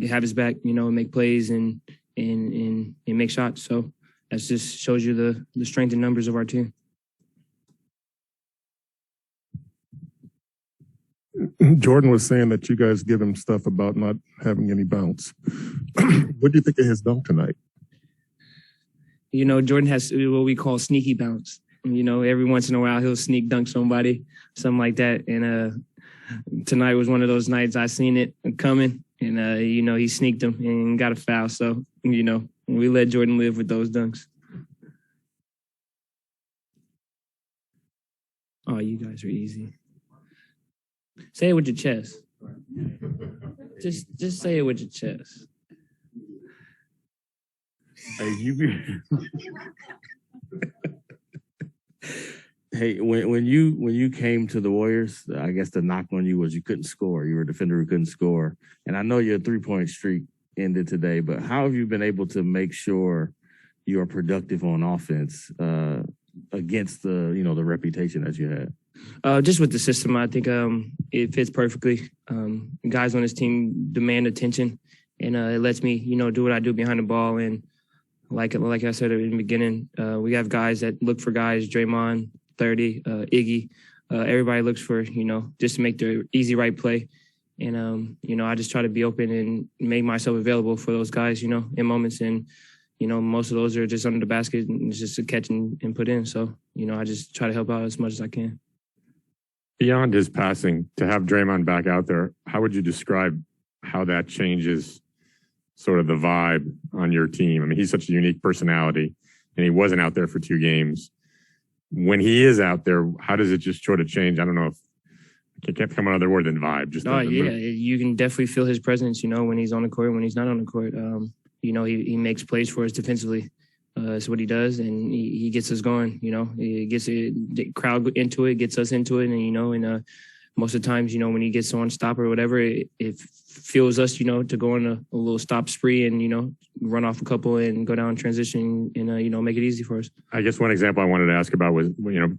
have his back, and make plays and make shots. So that just shows you the strength and numbers of our team. Jordan was saying that you guys give him stuff about not having any bounce. What do you think of his dunk tonight? Jordan has what we call sneaky bounce. Every once in a while he'll sneak dunk somebody, something like that. And tonight was one of those nights I seen it coming, and he sneaked him and got a foul. So we let Jordan live with those dunks. Oh, you guys are easy. Say it with your chest. Just say it with your chest. Hey, when you came to the Warriors, I guess the knock on you was you couldn't score. You were a defender who couldn't score. And I know your 3-point streak ended today, but how have you been able to make sure you are productive on offense against the reputation that you had? Just with the system, I think it fits perfectly. Guys on this team demand attention, and it lets me, do what I do behind the ball. And like I said in the beginning, we have guys that look for guys, Draymond, 30, Iggy. Everybody looks for, just to make the easy right play. And, I just try to be open and make myself available for those guys, in moments. And, most of those are just under the basket and just to catch and put in. So, I just try to help out as much as I can. Beyond his passing, to have Draymond back out there, how would you describe how that changes sort of the vibe on your team? I mean, he's such a unique personality, and he wasn't out there for 2 games. When he is out there, how does it just sort of change? I don't know if I can't come another word than vibe. You can definitely feel his presence, when he's on the court, when he's not on the court. He makes plays for us defensively. That's what he does, and he gets us going. He gets the crowd into it, gets us into it, and most of the times, when he gets on stop or whatever, it fuels us, to go on a little stop spree and run off a couple and go down transition and make it easy for us. I guess one example I wanted to ask about was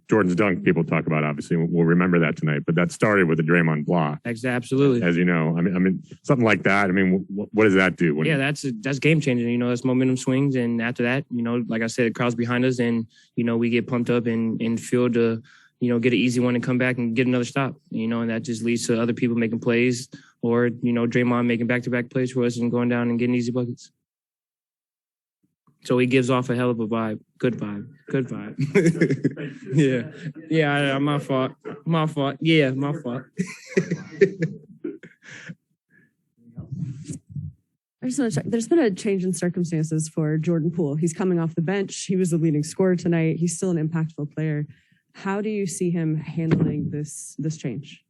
Jordan's dunk. People talk about, obviously we'll remember that tonight, but that started with the Draymond block. Absolutely, as you know. I mean something like that. I mean, what does that do? That's game changing. That's momentum swings, and after that, like I said, the crowd's behind us, and we get pumped up and feel to get an easy one and come back and get another stop. And that just leads to other people making plays, or Draymond making back-to-back plays for us and going down and getting easy buckets. So he gives off a hell of a vibe. Good vibe. Yeah. My fault. Yeah, my fault. I just want to check. There's been a change in circumstances for Jordan Poole. He's coming off the bench. He was the leading scorer tonight. He's still an impactful player. How do you see him handling this change?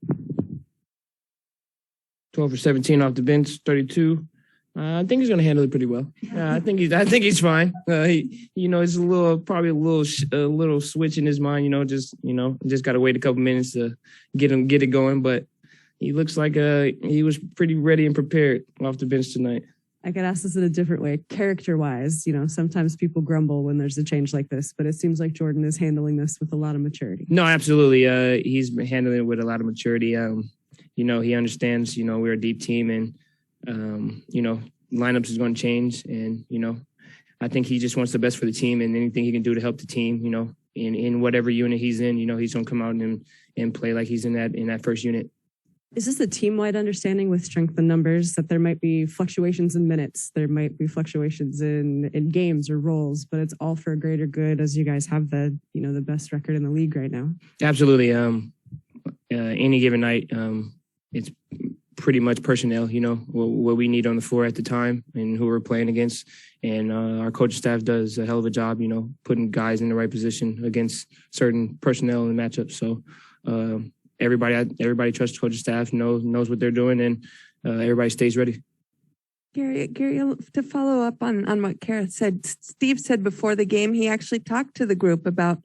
12 for 17 off the bench, 32. I think he's going to handle it pretty well. I think he's fine. It's probably a little switch in his mind. Just got to wait a couple minutes to get it going. But he looks like he was pretty ready and prepared off the bench tonight. I could ask this in a different way. Character-wise, sometimes people grumble when there's a change like this, but it seems like Jordan is handling this with a lot of maturity. No, absolutely. He's been handling it with a lot of maturity. He understands, we're a deep team, and, lineups is going to change. And, I think he just wants the best for the team, and anything he can do to help the team, in whatever unit he's in, he's going to come out and play like he's in that first unit. Is this a team-wide understanding with strength in numbers that there might be fluctuations in minutes, there might be fluctuations in games or roles, but it's all for a greater good as you guys have the best record in the league right now? Absolutely. Any given night, it's pretty much personnel, what we need on the floor at the time and who we're playing against. And our coaching staff does a hell of a job, putting guys in the right position against certain personnel and matchups. So, Everybody trusts coaching staff, knows what they're doing, and everybody stays ready. Gary, to follow up on what Kara said, Steve said before the game he actually talked to the group about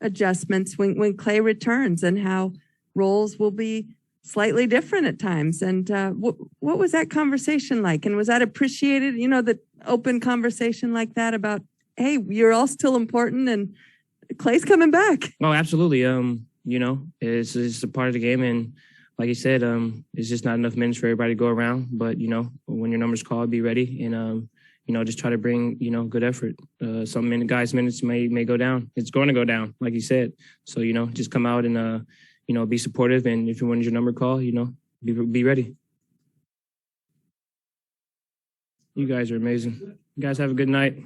adjustments when Clay returns and how roles will be slightly different at times. And what was that conversation like? And was that appreciated? The open conversation like that about, hey, you're all still important and Clay's coming back. Oh, absolutely. It's a part of the game, and like you said, it's just not enough minutes for everybody to go around. But when your number's called, be ready and just try to bring good effort. Some guys' minutes may go down. It's going to go down, like you said. So just come out and be supportive. And if you want your number call, be ready. You guys are amazing. You guys have a good night.